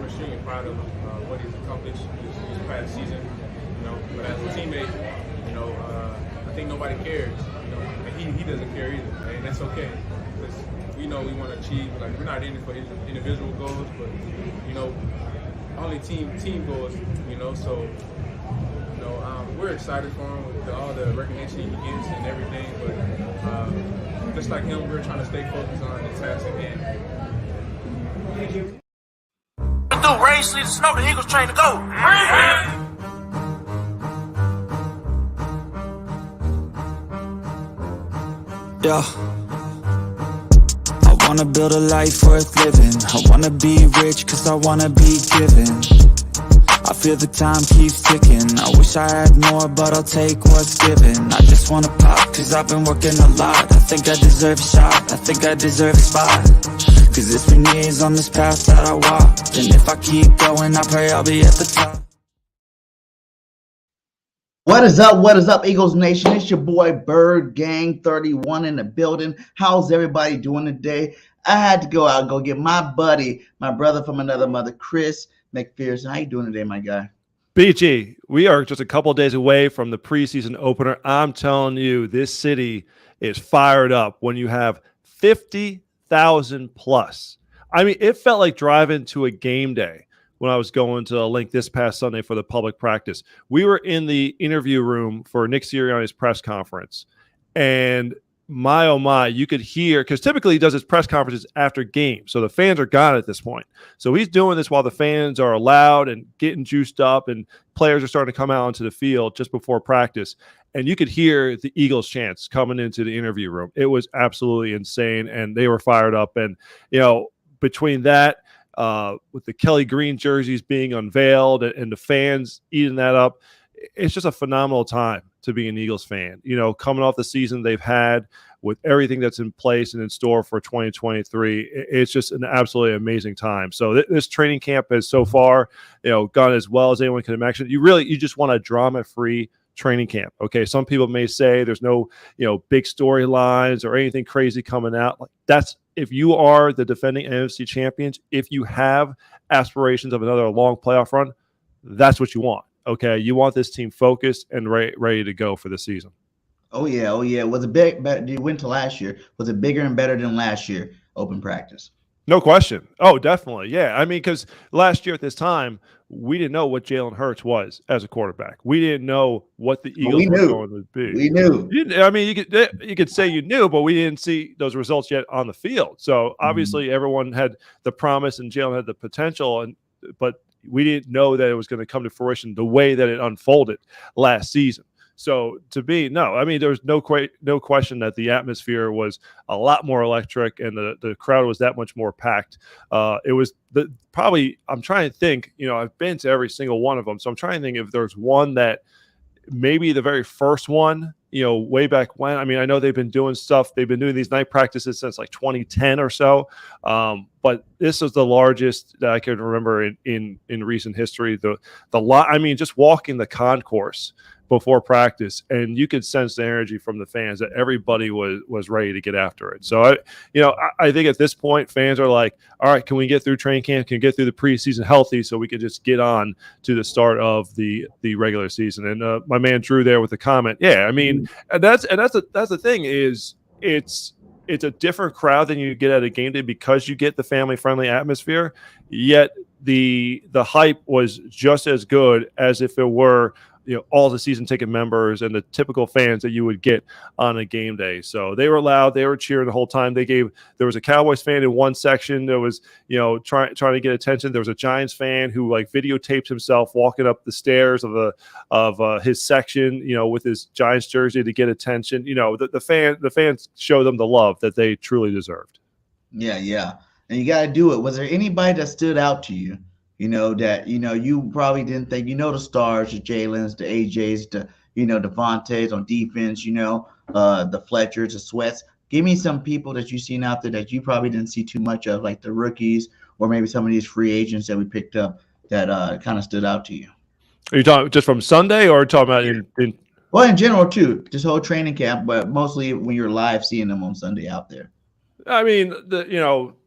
extremely proud of what he's accomplished this past season. But as a teammate, I think nobody cares. And he doesn't care either, and that's okay. Because we know we want to achieve. Like, we're not in it for individual goals, but only team goals. So we're excited for him with all the recognition he gets and everything. But just like him, we're trying to stay focused on the task at hand. Through rain, sleet, and snow, the Eagles train to go. Yeah. I wanna build a life worth living. I wanna be rich cause I wanna be given. I feel the time keeps ticking. I wish I had more, but I'll take what's given. I just wanna pop cause I've been working a lot. I think I deserve a shot, I think I deserve a spot. Cause it's been years on this path that I walked. And if I keep going, I pray I'll be at the top. What is up, Eagles Nation? It's your boy Bird Gang 31 in the building. How's everybody doing today? I had to go out and go get my buddy, my brother from another mother, Chris McPHERSO. How you doing today, my guy? BG, we are just a couple days away from the preseason opener. I'm telling you, this city is fired up when you have 50,000 plus. I mean, it felt like driving to a game day when I was going to Link this past Sunday for the public practice. We were in the interview room for Nick Sirianni's press conference, and my, oh my, you could hear, because typically he does his press conferences after games, so the fans are gone at this point. So he's doing this while the fans are loud and getting juiced up, and players are starting to come out onto the field just before practice, and you could hear the Eagles chants coming into the interview room. It was absolutely insane, and they were fired up. And, between that, with the Kelly Green jerseys being unveiled and the fans eating that up, it's just a phenomenal time to be an Eagles fan. Coming off the season they've had with everything that's in place and in store for 2023, it's just an absolutely amazing time. So this training camp has so far, gone as well as anyone can imagine. You just want a drama-free training camp. Okay, some people may say there's no, big storylines or anything crazy coming out. Like, that's if you are the defending NFC champions, if you have aspirations of another long playoff run, that's what you want. Okay, you want this team focused and ready to go for the season. Oh yeah. Was it big? You went to last year. Was it bigger and better than last year? Open practice. No question. Oh, definitely. Yeah. I mean, because last year at this time, we didn't know what Jalen Hurts was as a quarterback. We didn't know what the Eagles were going to be. We knew. You could say you knew, but we didn't see those results yet on the field. So obviously everyone had the promise and Jalen had the potential, but we didn't know that it was going to come to fruition the way that it unfolded last season. So there was no question that the atmosphere was a lot more electric and the crowd was that much more packed. It was I'm trying to think, I've been to every single one of them. So I'm trying to think if there's one that maybe the very first one, way back when. I mean, I know they've been doing stuff. They've been doing these night practices since like 2010 or so. But this is the largest that I can remember in recent history. Just walking the concourse before practice, and you could sense the energy from the fans that everybody was ready to get after it. So I think at this point, fans are like, all right, can we get through training camp? Can we get through the preseason healthy so we can just get on to the start of the regular season? And my man Drew there with the comment, yeah, I mean, and that's the thing is it's a different crowd than you get at a game day because you get the family friendly atmosphere. Yet the hype was just as good as if it were all the season ticket members and the typical fans that you would get on a game day. So they were loud, they were cheering the whole time. There was a Cowboys fan in one section that was, trying to get attention. There was a Giants fan who videotaped himself walking up the stairs of his section, with his Giants jersey to get attention. The fans show them the love that they truly deserved. Yeah. And you got to do it. Was there anybody that stood out to you? You probably didn't think, the stars, the Jalen's, the AJ's, the Devontae's on defense, the Fletchers, the Sweats. Give me some people that you've seen out there that you probably didn't see too much of, like the rookies or maybe some of these free agents that we picked up that kind of stood out to you. Are you talking just from Sunday or talking about in Well, in general too, this whole training camp, but mostly when you're live seeing them on Sunday out there. I mean,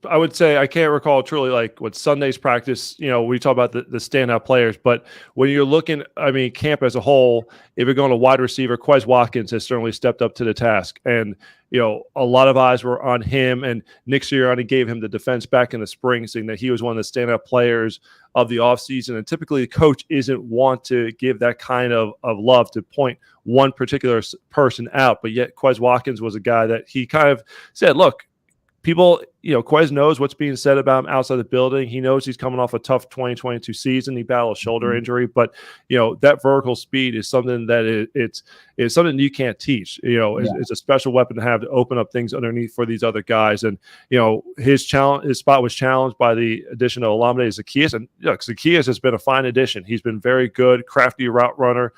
I would say I can't recall truly like what Sunday's practice, we talk about the standout players, but when you're looking, I mean, camp as a whole, if you're going to wide receiver, Quez Watkins has certainly stepped up to the task. And, a lot of eyes were on him, and Nick Sirianni gave him the defense back in the spring, saying that he was one of the standout players of the offseason. And typically the coach isn't want to give that kind of love to point one particular person out. But yet Quez Watkins was a guy that he kind of said, look, people, Quez knows what's being said about him outside the building. He knows he's coming off a tough 2022 season. He battled a shoulder injury, but that vertical speed is something that it's something you can't teach. It's a special weapon to have to open up things underneath for these other guys. And his spot was challenged by the addition of Olamide Zaccheaus, and Zaccheaus has been a fine addition. He's been very good, crafty route runner,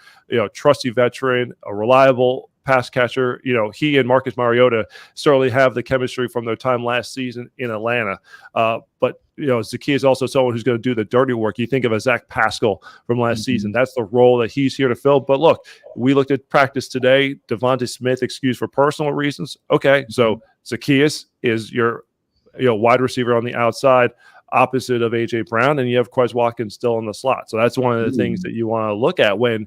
trusty veteran, a reliable pass catcher. He and Marcus Mariota certainly have the chemistry from their time last season in Atlanta. But Zaccheaus is also someone who's going to do the dirty work. You think of a Zach Pascal from last season. That's the role that he's here to fill. But look, we looked at practice today. Devonta Smith excused for personal reasons. Okay, so Zaccheaus is your wide receiver on the outside, opposite of A.J. Brown, and you have Quez Watkins still in the slot. So that's one of the things that you want to look at when,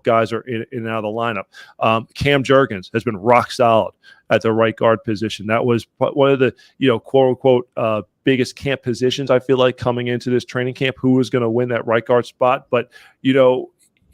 guys are in and out of the lineup. Cam Jurgens has been rock solid at the right guard position. That was one of the, quote unquote, biggest camp positions, I feel like, coming into this training camp, who was going to win that right guard spot. But,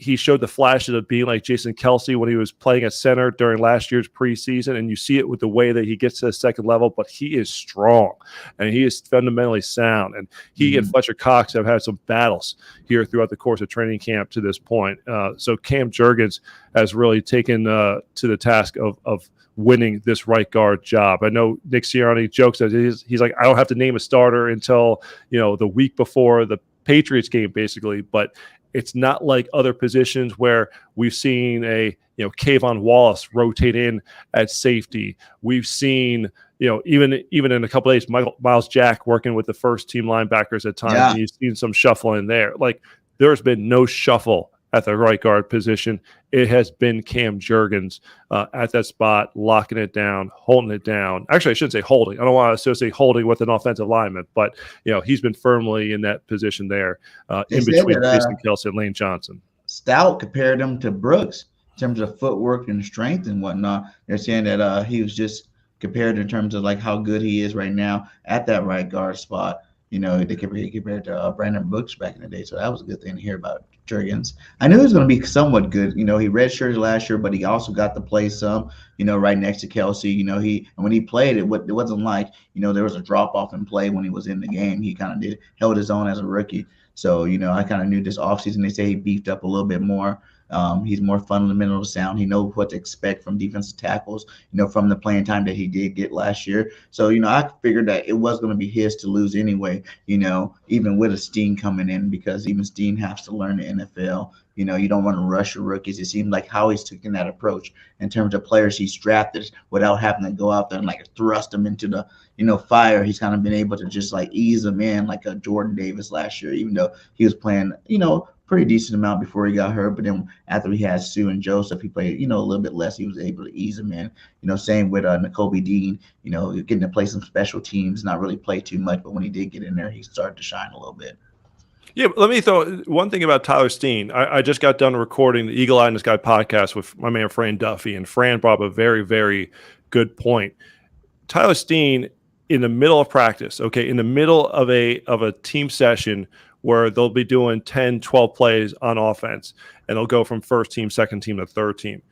he showed the flashes of being like Jason Kelce when he was playing at center during last year's preseason, and you see it with the way that he gets to the second level. But he is strong, and he is fundamentally sound. And he and Fletcher Cox have had some battles here throughout the course of training camp to this point. So Cam Jurgens has really taken to the task of winning this right guard job. I know Nick Sirianni jokes that he's like, I don't have to name a starter until the week before the Patriots game, basically, but it's not like other positions where we've seen a Kayvon Wallace rotate in at safety. We've seen even in a couple of days, Miles Jack working with the first team linebackers at times. And you've seen some shuffling there. Like, there's been no shuffle at the right guard position. It has been Cam Jurgens at that spot, locking it down, holding it down. Actually, I shouldn't say holding. I don't want to associate holding with an offensive lineman, but he's been firmly in that position there, in between Jason Kelce and Lane Johnson. Stout compared him to Brooks in terms of footwork and strength and whatnot. They're saying that he was just compared in terms of like how good he is right now at that right guard spot. They compared to Brandon Brooks back in the day. So that was a good thing to hear about Jurgens. I knew he was going to be somewhat good. He redshirted last year, but he also got to play some, right next to Kelce. When he played, it wasn't like, there was a drop off in play when he was in the game. He kind of held his own as a rookie. So, I kind of knew this offseason, they say he beefed up a little bit more. He's more fundamental sound. He knows what to expect from defensive tackles, from the playing time that he did get last year. So, I figured that it was going to be his to lose anyway, even with a Steen coming in, because even Steen has to learn the NFL. You don't want to rush your rookies. It seems like Howie's taking that approach in terms of players he's drafted without having to go out there and like thrust them into the, fire. He's kind of been able to just like ease them in like a Jordan Davis last year, even though he was playing, pretty decent amount before he got hurt. But then after he had Sue and Joseph, he played, a little bit less. He was able to ease him in. Same with Nakobe Dean, getting to play some special teams, not really play too much. But when he did get in there, he started to shine a little bit. Yeah, let me throw one thing about Tyler Steen. I just got done recording the Eagle Eye in the Sky podcast with my man Fran Duffy, and Fran brought up a very, very good point. Tyler Steen, in the middle of practice, in the middle of a team session where they'll be doing 10, 12 plays on offense, and they'll go from first team, second team to third team.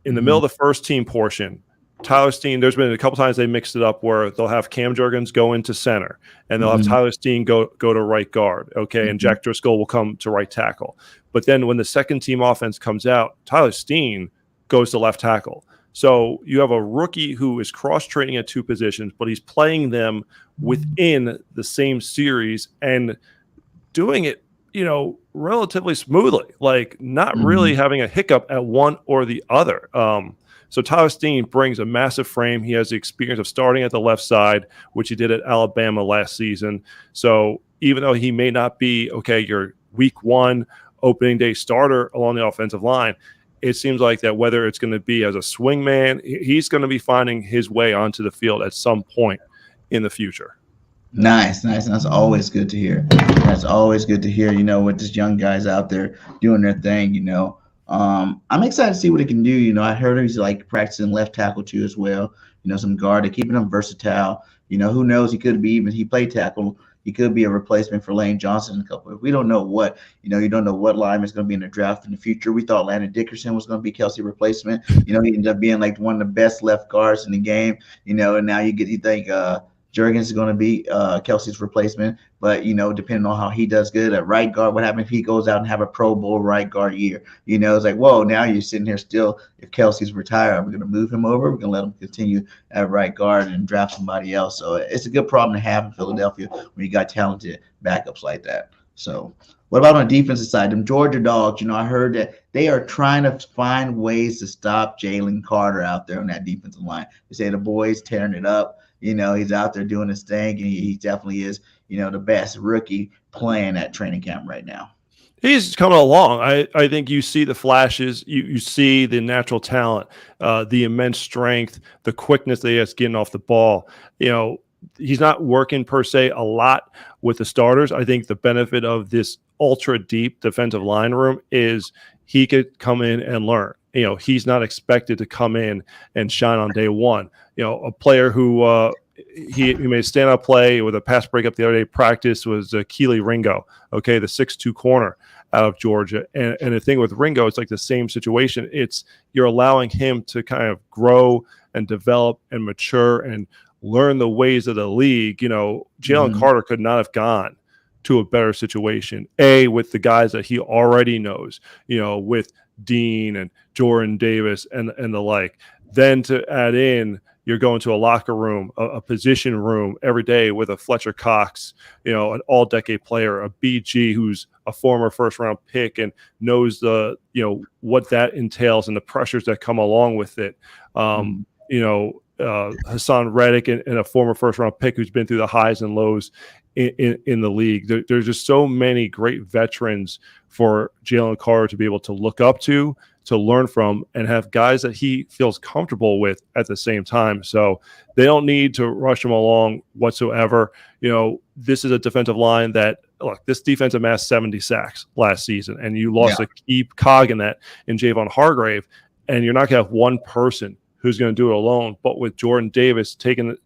In the middle of the first team portion, Tyler Steen, there's been a couple times they mixed it up where they'll have Cam Jurgens go into center, and they'll have Tyler Steen go to right guard, and Jack Driscoll will come to right tackle. But then when the second team offense comes out, Tyler Steen goes to left tackle. So you have a rookie who is cross-training at two positions, but he's playing them within the same series and doing it, relatively smoothly, like not really having a hiccup at one or the other. So Tyler Steen brings a massive frame. He has the experience of starting at the left side, which he did at Alabama last season. So even though he may not be, your week one opening day starter along the offensive line, it seems like that whether it's going to be as a swing man, he's going to be finding his way onto the field at some point in the future. Nice. That's always good to hear. That's always good to hear, with this young guys out there doing their thing. I'm excited to see what he can do. I heard he's like practicing left tackle too as well. Some guard. They're keeping him versatile. Who knows? He played tackle. He could be a replacement for Lane Johnson in a couple. We don't know what, you don't know what lineman is going to be in the draft in the future. We thought Landon Dickerson was going to be Kelsey replacement. He ended up being like one of the best left guards in the game, and now you think Jurgens is going to be Kelsey's replacement, but depending on how he does good at right guard, what happens if he goes out and have a Pro Bowl right guard year? It's like, whoa, now you're sitting here still. If Kelsey's retired, are we going to move him over? We're going to let him continue at right guard and draft somebody else. So it's a good problem to have in Philadelphia when you got talented backups like that. So what about on the defensive side? Them Georgia Dogs, I heard that they are trying to find ways to stop Jalen Carter out there on that defensive line. They say the boy's tearing it up. He's out there doing his thing, and he definitely is, the best rookie playing at training camp right now. He's coming along. I think you see the flashes. You see the natural talent, the immense strength, the quickness that he has getting off the ball. He's not working per se a lot with the starters. I think the benefit of this ultra deep defensive line room is he could come in and learn. He's not expected to come in and shine on day one. A player who he made a standout play with a pass breakup the other day practice was Keely Ringo, the 6'2" corner out of Georgia. And the thing with Ringo, it's like the same situation. It's you're allowing him to kind of grow and develop and mature and learn the ways of the league. Jalen Carter could not have gone to a better situation, with the guys that he already knows, with Dean and Jordan Davis and the like. Then to add in, you're going to a locker room, a position room every day with a Fletcher Cox, an all-decade player, a BG who's a former first-round pick and knows the, what that entails and the pressures that come along with it. Hassan Reddick and a former first-round pick who's been through the highs and lows in the league. There's just so many great veterans for Jalen Carter to be able to look up to learn from, and have guys that he feels comfortable with at the same time. So they don't need to rush him along whatsoever. This is a defensive line that, look, this defense amassed 70 sacks last season, and you lost a key cog in that in Javon Hargrave, and you're not going to have one person who's going to do it alone. But with Jordan Davis taking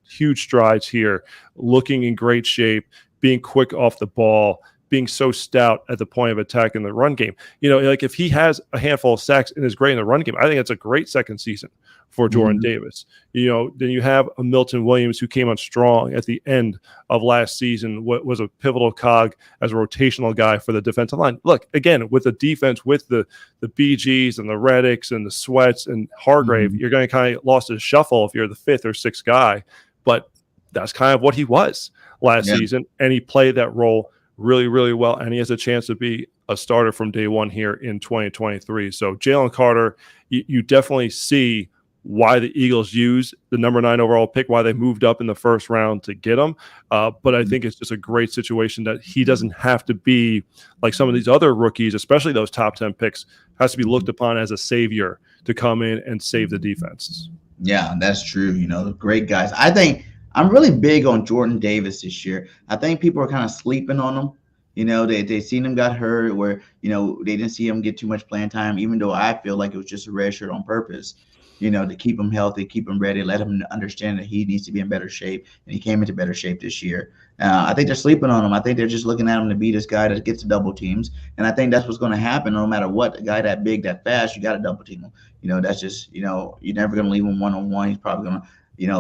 huge strides here, looking in great shape, being quick off the ball, being so stout at the point of attack in the run game. Like if he has a handful of sacks and is great in the run game, I think that's a great second season for Jordan Davis. Then you have a Milton Williams who came on strong at the end of last season, was a pivotal cog as a rotational guy for the defensive line. Look, again, with the defense, with the BGs and the Reddicks and the Sweats and Hargrave, you're going to kind of lost his shuffle if you're the fifth or sixth guy. But that's kind of what he was last season, and he played that role really, really well, and he has a chance to be a starter from day one here in 2023. So Jalen Carter, you definitely see why the Eagles use the number 9 overall pick, why they moved up in the first round to get him. But I think it's just a great situation that he doesn't have to be like some of these other rookies, especially those top 10 picks, has to be looked upon as a savior to come in and save the defense. Yeah, that's true. The great guys. I think I'm really big on Jordan Davis this year. I think people are kind of sleeping on him. They seen him got hurt where, they didn't see him get too much playing time, even though I feel like it was just a red shirt on purpose, to keep him healthy, keep him ready, let him understand that he needs to be in better shape. And he came into better shape this year. I think they're sleeping on him. I think they're just looking at him to be this guy that gets the double teams. And I think that's what's going to happen no matter what. A guy that big, that fast, you got to double team him. That's just, you're never going to leave him one-on-one. He's probably going to,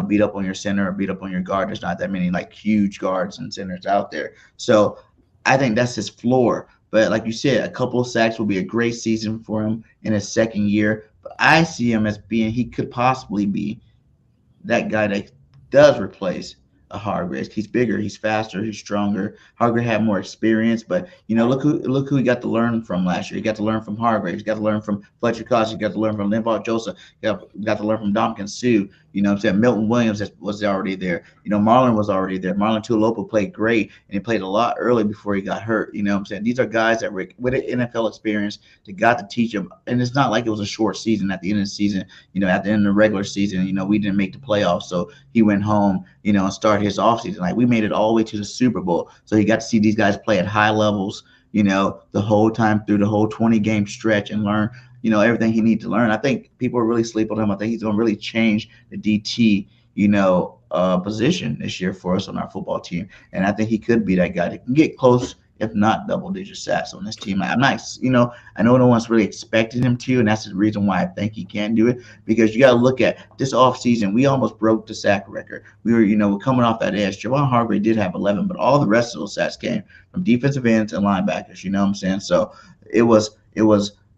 beat up on your center or beat up on your guard. There's not that many like huge guards and centers out there. So I think that's his floor. But like you said, a couple of sacks will be a great season for him in his second year. But I see him as he could possibly be that guy that does replace Hargrave. He's bigger, he's faster, he's stronger. Hargrave had more experience, but look who he got to learn from last year. He got to learn from Hargrave. He got to learn from Fletcher Cox. He got to learn from Linval Joseph. He got to learn from Dominican Sue. I'm saying Milton Williams was already there. Marlon was already there. Marlon Tuilopo played great, and he played a lot early before he got hurt. I'm saying these are guys that were with NFL experience that got to teach him. And it's not like it was a short season at the end of the season. At the end of the regular season, we didn't make the playoffs, so he went home, and started his offseason. Like, we made it all the way to the Super Bowl, so he got to see these guys play at high levels, the whole time through the whole 20-game stretch and learn, everything he needs to learn. I think people are really sleeping on him. I think he's going to really change the DT, position this year for us on our football team. And I think he could be that guy that can get close, if not double-digit sacks on this team. I'm not, I know no one's really expected him to, and that's the reason why I think he can do it, because you got to look at this offseason. We almost broke the sack record. We were, we're coming off that edge. Javon Hargrave did have 11, but all the rest of those sacks came from defensive ends and linebackers, you know what I'm saying? So it was,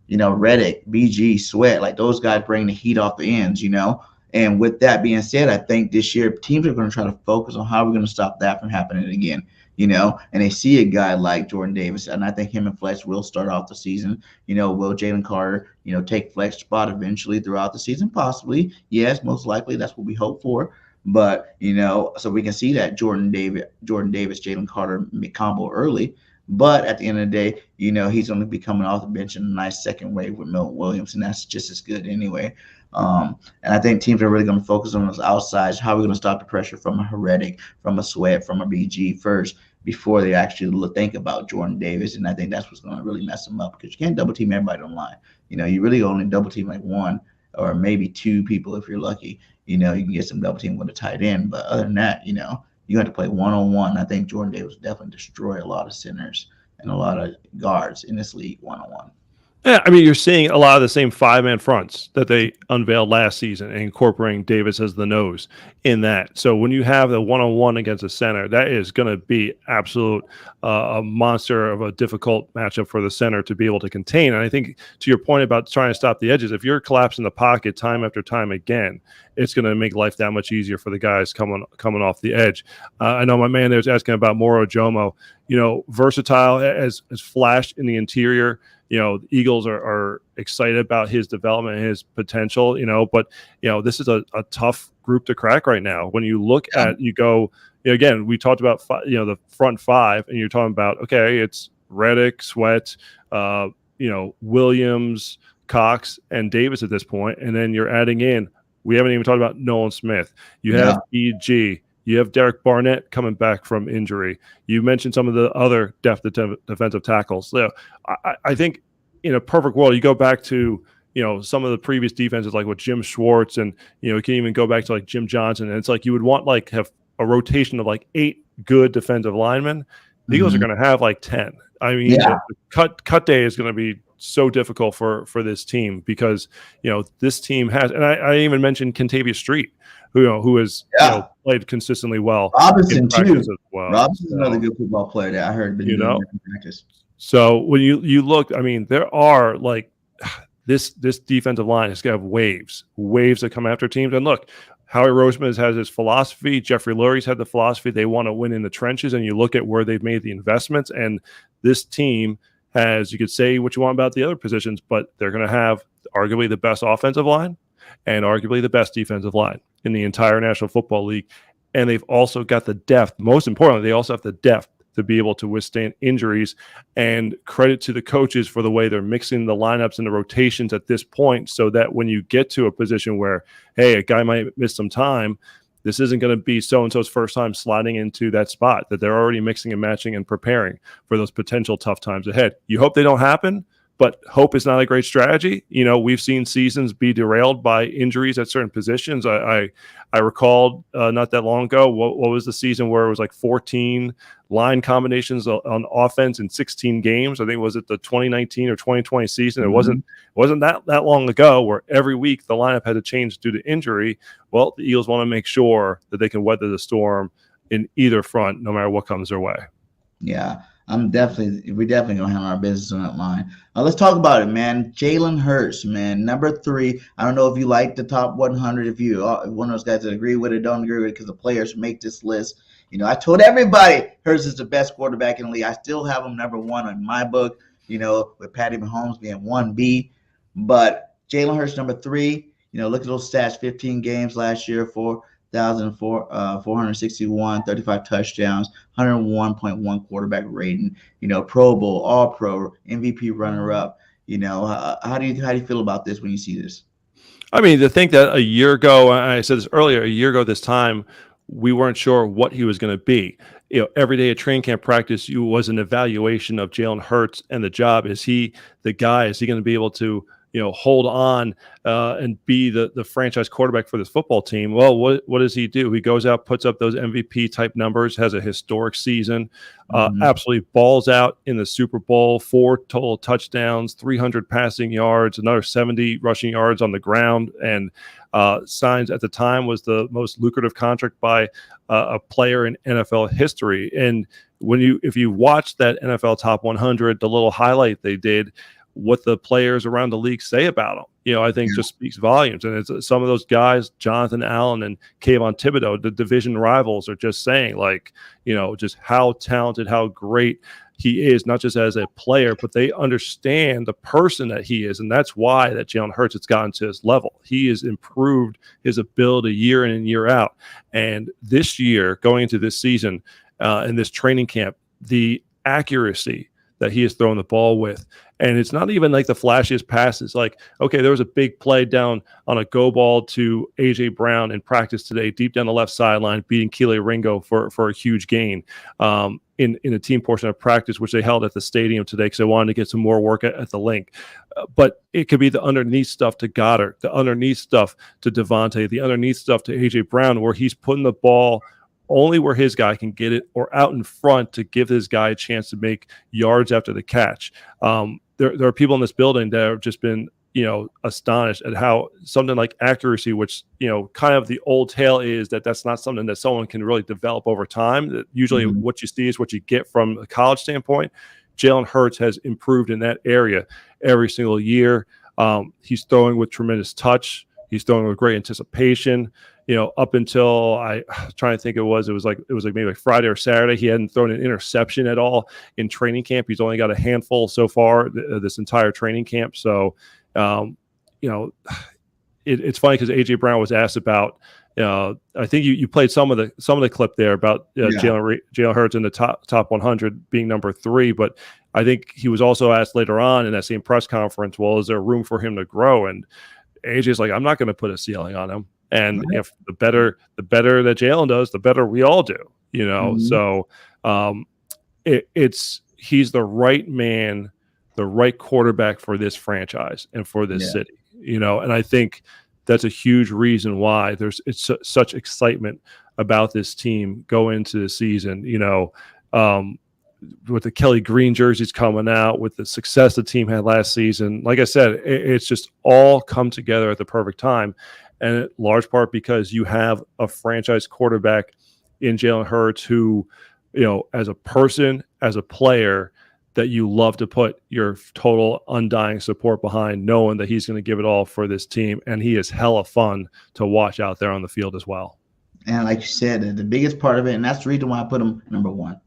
Reddick, BG, Sweat, like those guys bring the heat off the ends, And with that being said, I think this year teams are going to try to focus on how we're going to stop that from happening again. And they see a guy like Jordan Davis, and I think him and Flex will start off the season. Will Jalen Carter, take Flex spot eventually throughout the season? Possibly. Yes, most likely. That's what we hope for. But, so we can see that Jordan Davis, Jalen Carter combo early. But at the end of the day, he's going to be coming off the bench in a nice second wave with Milton Williams, and that's just as good anyway. And I think teams are really going to focus on those outsides. How are we going to stop the pressure from a Heredic, from a Sweat, from a BG first before they actually think about Jordan Davis? And I think that's what's going to really mess them up, because you can't double team everybody on the line. You really only double team like one or maybe two people if you're lucky. You can get some double team with a tight end, but other than that, you have to play one-on-one. I think Jordan Davis definitely destroy a lot of centers and a lot of guards in this league one-on-one. Yeah, I mean, you're seeing a lot of the same five-man fronts that they unveiled last season, and incorporating Davis as the nose in that. So when you have the one-on-one against a center, that is going to be absolute a monster of a difficult matchup for the center to be able to contain. And I think to your point about trying to stop the edges, if you're collapsing the pocket time after time again, it's going to make life that much easier for the guys coming off the edge. I know my man there was asking about Moro Jomo. Versatile as flashed in the interior. The Eagles are excited about his development and his potential, but, this is a tough group to crack right now. When you look at, again, we talked about, the front five, and you're talking about, okay, it's Reddick, Sweat, Williams, Cox, and Davis at this point. And then you're adding in, we haven't even talked about Nolan Smith. You have EG. You have Derek Barnett coming back from injury. You mentioned some of the other defensive tackles. So I think in a perfect world, you go back to, some of the previous defenses, like with Jim Schwartz, and, you can even go back to like Jim Johnson. And it's like you would want have a rotation of like 8 good defensive linemen. The Eagles are going to have like 10. I mean, the cut day is going to be so difficult for this team, because, this team has, and I even mentioned Kentavious Street, who has played consistently well. Robinson too. Well. Robinson's another good football player that I heard been doing in practice. So when you look, I mean, there are like this defensive line is going to have waves that come after teams. And look, Howie Roseman has his philosophy. Jeffrey Lurie's had the philosophy. They want to win in the trenches, and you look at where they've made the investments, and this team has, you could say what you want about the other positions, but they're going to have arguably the best offensive line and arguably the best defensive line in the entire National Football League. And they've also got the depth. Most importantly, they also have the depth to be able to withstand injuries. And credit to the coaches for the way they're mixing the lineups and the rotations at this point, so that when you get to a position where, hey, a guy might miss some time, this isn't going to be so-and-so's first time sliding into that spot, that they're already mixing and matching and preparing for those potential tough times ahead. You hope they don't happen, but hope is not a great strategy. We've seen seasons be derailed by injuries at certain positions. I recalled not that long ago, what was the season where it was like 14 line combinations on offense in 16 games? I think, was it the 2019 or 2020 season? It wasn't that long ago, where every week the lineup had to change due to injury. Well, the Eagles want to make sure that they can weather the storm in either front, no matter what comes their way. Yeah. we're definitely gonna handle our business on that line. Let's talk about it, man. Jalen Hurts, man, number 3. I don't know if you like the top 100, if you one of those guys that agree with it, don't agree with it, because the players make this list. I told everybody Hurts is the best quarterback in the league. I still have him number one in my book, with Patty Mahomes being 1B. But Jalen Hurts number 3. Look at those stats: 15 games last year, 4,461, 35 touchdowns, 101.1 quarterback rating. Pro Bowl, All Pro, MVP runner up. How do you feel about this when you see this? I mean, to think that a year ago, I said this earlier, a year ago this time, we weren't sure what he was going to be. Every day at training camp practice, was an evaluation of Jalen Hurts and the job. Is he the guy? Is he going to be able to, hold on and be the franchise quarterback for this football team? Well, what does he do? He goes out, puts up those MVP type numbers, has a historic season, absolutely balls out in the Super Bowl, 4 total touchdowns, 300 passing yards, another 70 rushing yards on the ground, and signs at the time was the most lucrative contract by a player in NFL history. And if you watch that NFL Top 100, the little highlight they did, what the players around the league say about him, I think just speaks volumes. And it's some of those guys, Jonathan Allen and Kayvon Thibodeau, the division rivals, are just saying, like, just how talented, how great he is, not just as a player, but they understand the person that he is. And that's why that Jalen Hurts has gotten to his level. He has improved his ability year in and year out. And this year, going into this season, in this training camp, the accuracy that he is throwing the ball with. And it's not even like the flashiest passes. Like, okay, there was a big play down on a go ball to A.J. Brown in practice today, deep down the left sideline, beating Kelee Ringo for a huge gain in a team portion of practice, which they held at the stadium today because they wanted to get some more work at the link. But it could be the underneath stuff to Goddard, the underneath stuff to Devontae, the underneath stuff to A.J. Brown, where he's putting the ball only where his guy can get it, or out in front to give his guy a chance to make yards after the catch. There are people in this building that have just been, astonished at how something like accuracy, which, kind of the old tale is that's not something that someone can really develop over time. That usually what you see is what you get from a college standpoint. Jalen Hurts has improved in that area every single year. He's throwing with tremendous touch. He's throwing with great anticipation. Up until I trying to think, it was like maybe Friday or Saturday, he hadn't thrown an interception at all in training camp. He's only got a handful so far this entire training camp. So, it's funny because A.J. Brown was asked about. I think you played some of the clip there about Jalen Hurts in the top 100 being number 3, but I think he was also asked later on in that same press conference, well, is there room for him to grow? And AJ's like, I'm not going to put a ceiling on him. And if the better that Jalen does, the better we all do, So he's the right man, the right quarterback for this franchise and for this city, And I think that's a huge reason why it's such excitement about this team going into the season. With the Kelly Green jerseys coming out, with the success the team had last season, like I said, it's just all come together at the perfect time. And in large part because you have a franchise quarterback in Jalen Hurts who, as a person, as a player, that you love to put your total undying support behind, knowing that he's going to give it all for this team. And he is hella fun to watch out there on the field as well. And like you said, the biggest part of it, and that's the reason why I put him number 1.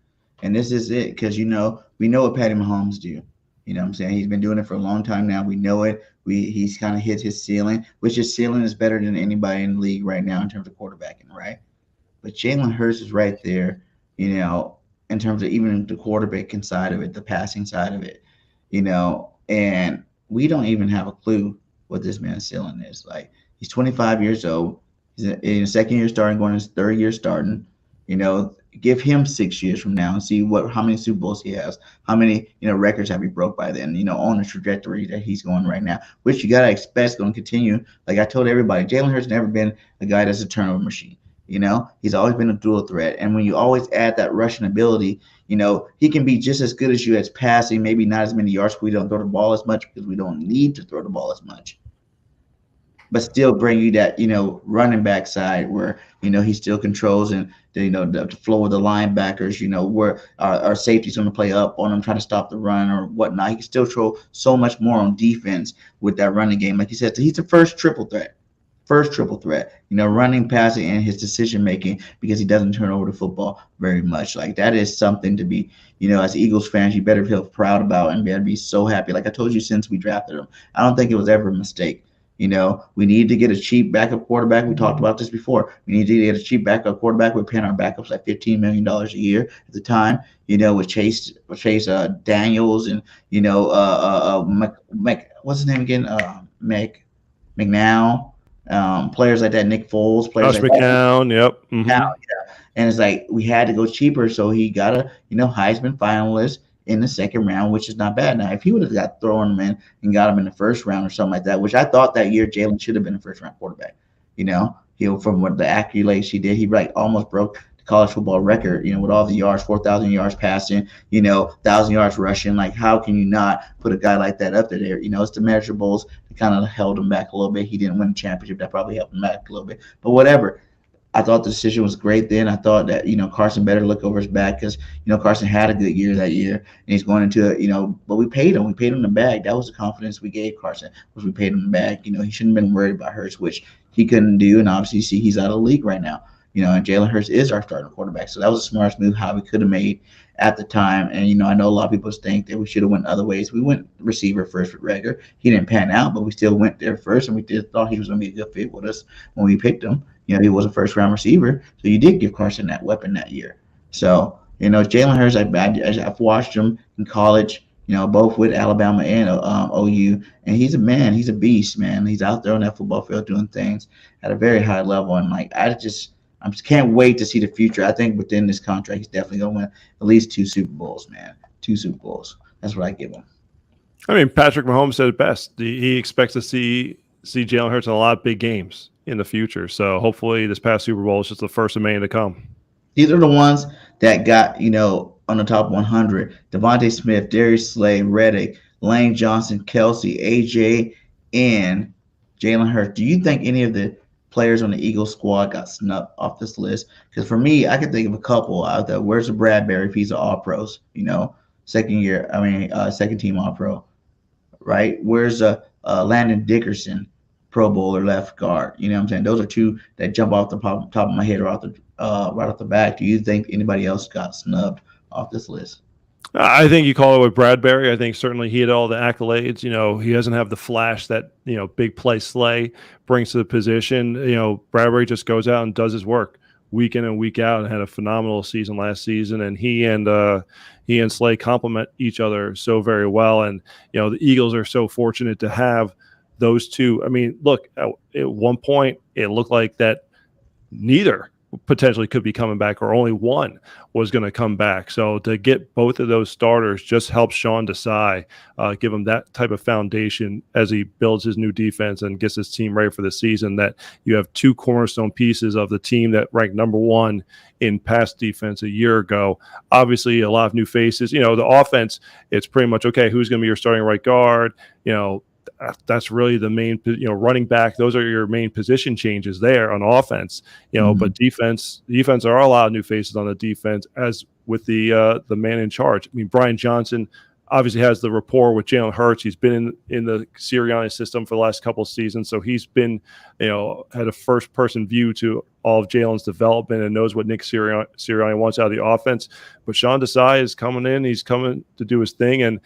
And this is it, because, we know what Patty Mahomes do. You know what I'm saying? He's been doing it for a long time now. We know it. He's kind of hit his ceiling, which his ceiling is better than anybody in the league right now in terms of quarterbacking, right? But Jalen Hurts is right there, in terms of even the quarterbacking side of it, the passing side of it, and we don't even have a clue what this man's ceiling is. Like, he's 25 years old. He's in his second year starting, going his third year starting. Give him 6 years from now and see how many Super Bowls he has, how many records have he broke by then, on the trajectory that he's going right now, which you got to expect is going to continue. Like I told everybody, Jalen Hurts never been a guy that's a turnover machine. He's always been a dual threat. And when you always add that rushing ability, he can be just as good as you as passing, maybe not as many yards. We don't throw the ball as much because we don't need to throw the ball as much, but still bring you that, running back side where, he still controls and, the flow of the linebackers, where our safety's going to play up on him, trying to stop the run or whatnot. He can still throw so much more on defense with that running game. Like you said, he's the first triple threat first triple threat, running, passing, and his decision making, because he doesn't turn over the football very much. Like, that is something to be, as Eagles fans, you better feel proud about and better be so happy. Like I told you, since we drafted him, I don't think it was ever a mistake. We need to get a cheap backup quarterback. We talked about this before. We need to get a cheap backup quarterback. We're paying our backups like $15 million a year at the time, with Chase Daniels and, what's his name again? McNow, players like that, Nick Foles, players Josh like McCown, that. yep. Mm-hmm. Yeah. And it's like we had to go cheaper, so he got a, Heisman finalist in the second round, which is not bad. Now, if he would have got thrown him in and got him in the first round or something like that, which I thought that year Jalen should have been a first-round quarterback. From what the accolades he did, he almost broke the college football record, with all the yards, 4,000 yards passing, 1,000 yards rushing. Like, how can you not put a guy like that up there? It's the measurables that kind of held him back a little bit. He didn't win the championship. That probably helped him back a little bit. But whatever. I thought the decision was great then. I thought that, Carson better look over his back because, Carson had a good year that year. And he's going into, but we paid him. We paid him the bag. That was the confidence we gave Carson, was we paid him the bag. He shouldn't have been worried about Hurts, which he couldn't do. And obviously, you see he's out of the league right now. And Jalen Hurts is our starting quarterback. So that was the smartest move how we could have made at the time. And, I know a lot of people think that we should have went other ways. We went receiver first with Reagor. He didn't pan out, but we still went there first. And we thought he was going to be a good fit with us when we picked him. He was a first-round receiver. So you did give Carson that weapon that year. So, Jalen Hurts, I've watched him in college, both with Alabama and OU. And he's a man. He's a beast, man. He's out there on that football field doing things at a very high level. And, I just can't wait to see the future. I think within this contract, he's definitely going to win at least 2 Super Bowls, man. 2 Super Bowls. That's what I give him. I mean, Patrick Mahomes said it best. He expects to see Jalen Hurts in a lot of big games in the future. So hopefully this past Super Bowl is just the first of many to come. These are the ones that got, on the top 100. Devontae Smith, Darius Slay, Reddick, Lane Johnson, Kelsey, AJ, and Jalen Hurts. Do you think any of the players on the Eagles squad got snubbed off this list? Because for me, I can think of a couple out there. Where's the Bradbury if he's an all-pros, second team all-pro, right? Where's Landon Dickerson, Pro Bowler left guard? You know what I'm saying? Those are 2 that jump off the top of my head or right off the back. Do you think anybody else got snubbed off this list? I think you call it with Bradbury. I think certainly he had all the accolades. He doesn't have the flash that, big play Slay brings to the position. Bradbury just goes out and does his work week in and week out, and had a phenomenal season last season. And he and Slay complement each other so very well. And, the Eagles are so fortunate to have those 2. I mean, look, at one point it looked like that neither potentially could be coming back, or only one was going to come back. So to get both of those starters just helps Sean Desai, give him that type of foundation as he builds his new defense and gets his team ready for the season, that you have 2 cornerstone pieces of the team that ranked number 1 in pass defense a year ago. Obviously, a lot of new faces. The offense, it's pretty much, okay, who's going to be your starting right guard? That's really the main, running back. Those are your main position changes there on offense, but defense, there are a lot of new faces on the defense, as with the man in charge. I mean, Brian Johnson obviously has the rapport with Jalen Hurts. He's been in the Sirianni system for the last couple of seasons. So he's been, had a first person view to all of Jalen's development and knows what Nick Sirianni wants out of the offense. But Sean Desai is coming in. He's coming to do his thing. And,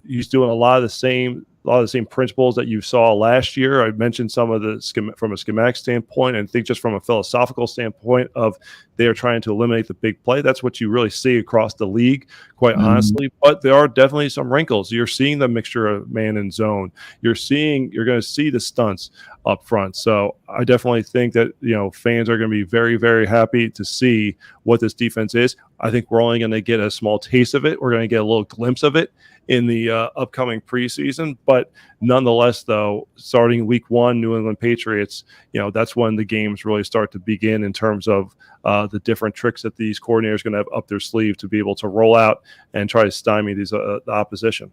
he's doing a lot of the same principles that you saw last year. I mentioned some of the from a schematic standpoint, and I think just from a philosophical standpoint of they are trying to eliminate the big play. That's what you really see across the league, quite honestly. But there are definitely some wrinkles. You're seeing the mixture of man and zone. You're going to see the stunts up front. So I definitely think that, fans are going to be very, very happy to see what this defense is. I think we're only going to get a small taste of it. We're going to get a little glimpse of it in the upcoming preseason. But nonetheless, though, starting week 1, New England Patriots, that's when the games really start to begin in terms of the different tricks that these coordinators are going to have up their sleeve to be able to roll out and try to stymie the opposition.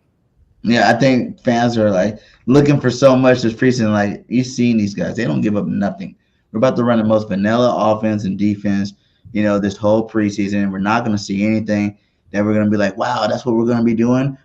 Yeah, I think fans are looking for so much this preseason. You've seen these guys; they don't give up nothing. We're about to run the most vanilla offense and defense, this whole preseason. We're not going to see anything that we're going to be like, wow, that's what we're going to be doing.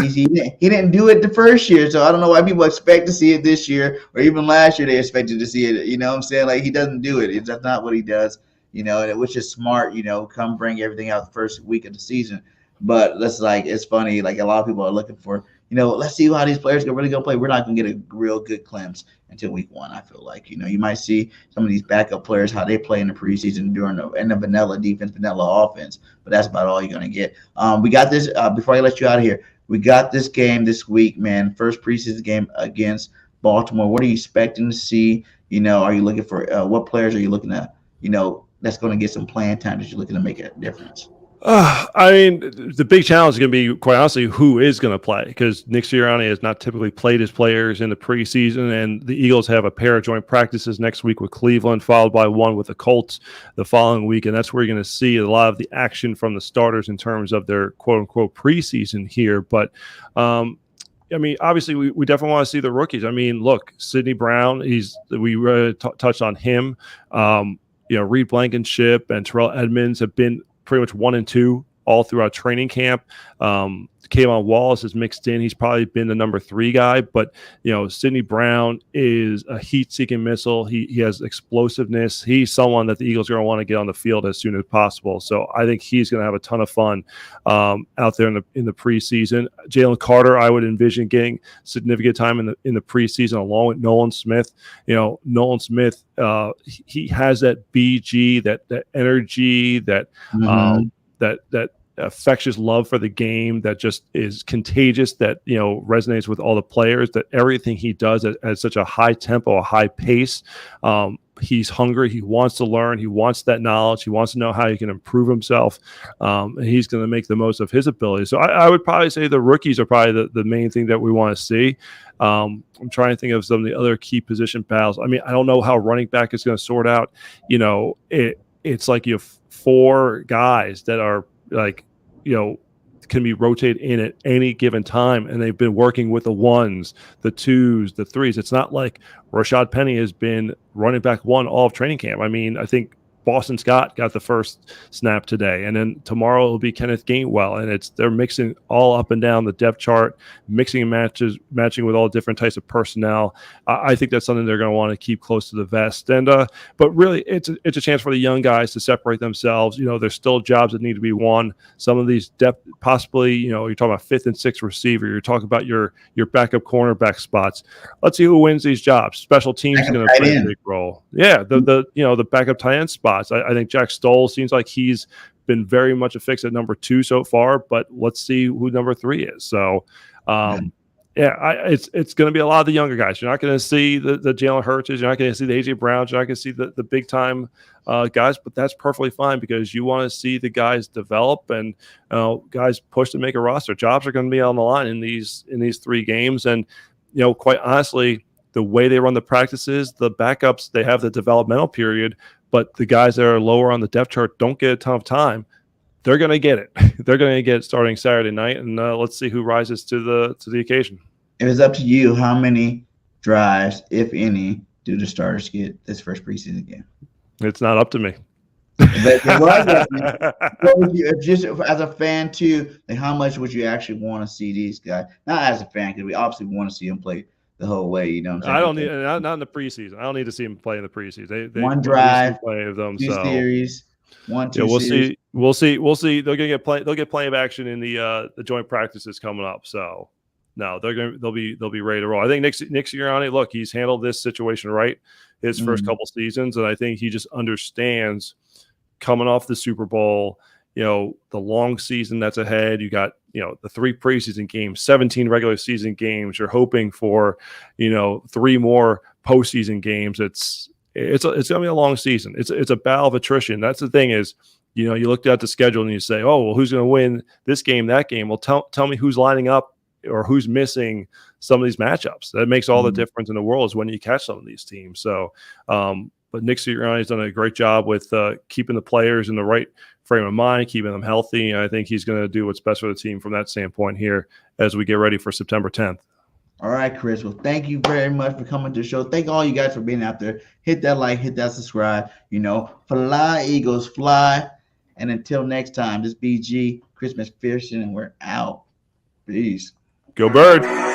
He didn't do it the first year, so I don't know why people expect to see it this year, or even last year they expected to see it. You know what I'm saying? Like, he doesn't do it. That's not what he does. Which is smart. Come bring everything out the first week of the season. But it's funny. Like, a lot of people are looking for, let's see how these players are really gonna play. We're not gonna get a real good glimpse until week 1. I feel like you might see some of these backup players how they play in the preseason in the vanilla defense, vanilla offense. But that's about all you're gonna get. We got this. Before I let you out of here, we got this game this week, man. First preseason game against Baltimore. What are you expecting to see? Are you looking for what players are you looking at? That's going to get some playing time that you're looking to make a difference. I mean, the big challenge is going to be, quite honestly, who is going to play, because Nick Sirianni has not typically played his players in the preseason, and the Eagles have a pair of joint practices next week with Cleveland, followed by one with the Colts the following week, and that's where you're going to see a lot of the action from the starters in terms of their quote-unquote preseason here. But I mean, obviously, we definitely want to see the rookies. I mean, look, Sidney Brown, we touched on him. Reed Blankenship and Terrell Edmonds have been pretty much 1 and 2 all throughout training camp. Kayvon Wallace is mixed in. He's probably been the number 3 guy, but Sidney Brown is a heat-seeking missile. He has explosiveness. He's someone that the Eagles are going to want to get on the field as soon as possible. So I think he's going to have a ton of fun out there in the preseason. Jalen Carter, I would envision getting significant time in the preseason along with Nolan Smith. Nolan Smith, he has that BG, that energy, that infectious love for the game that just is contagious, that resonates with all the players, that everything he does at such a high tempo, a high pace. He's hungry. He wants to learn. He wants that knowledge. He wants to know how he can improve himself. And he's going to make the most of his ability. So I would probably say the rookies are probably the main thing that we want to see. I'm trying to think of some of the other key position battles. I mean, I don't know how running back is going to sort out. It's like you have 4 guys that are can be rotated in at any given time, and they've been working with the 1s, the 2s, the 3s. It's not like Rashad Penny has been running back 1 all of training camp. I mean, I think Boston Scott got the first snap today, and then tomorrow it'll be Kenneth Gainwell, and they're mixing all up and down the depth chart, mixing and matching with all different types of personnel. I think that's something they're going to want to keep close to the vest. And but really, it's a chance for the young guys to separate themselves. There's still jobs that need to be won. Some of these depth, possibly, you're talking about 5th and 6th receiver. You're talking about your backup cornerback spots. Let's see who wins these jobs. Special teams is going to play a big role. Yeah, the backup tight end spots. I think Jack Stoll seems like he's been very much a fix at number 2 so far, but let's see who number 3 is. So, it's going to be a lot of the younger guys. You're not going to see the Jalen Hurts. You're not going to see the AJ Browns. You're not going to see the big time guys, but that's perfectly fine because you want to see the guys develop and guys push to make a roster. Jobs are going to be on the line in these 3 games, and quite honestly, the way they run the practices, the backups, they have the developmental period, but the guys that are lower on the depth chart don't get a ton of time. They're going to get it. They're going to get it starting Saturday night, and let's see who rises to the occasion. If it's up to you, how many drives, if any, do the starters get this first preseason game? It's not up to me. But just as a fan too, like how much would you actually want to see these guys? Not as a fan, because we obviously want to see them play the whole way. You know what I'm saying? I don't need not in the preseason. I don't need to see them play in the preseason. They one drive, play of them. 2 series, 1-2. Yeah, we'll series. see. They're gonna get play. They'll get plenty of action in the joint practices coming up. So no, they'll be ready to roll. I think Nick Sirianni, look, he's handled this situation right his first couple seasons, and I think he just understands coming off the Super Bowl, the long season that's ahead. You got, the 3 preseason games, 17 regular season games. You're hoping for, 3 more postseason games. It's going to be a long season. It's a battle of attrition. That's the thing is, you looked at the schedule and you say, oh, well, who's going to win this game, that game? Well, tell me who's lining up or who's missing some of these matchups. That makes all the difference in the world is when you catch some of these teams. So, but Nick Sirianni has done a great job with keeping the players in the right frame of mind, keeping them healthy. And I think he's going to do what's best for the team from that standpoint here as we get ready for September 10th. All right, Chris. Well, thank you very much for coming to the show. Thank all you guys for being out there. Hit that like, hit that subscribe. Fly, Eagles, fly. And until next time, this BG, Chris McPHERSO, and we're out. Peace. Go Bird.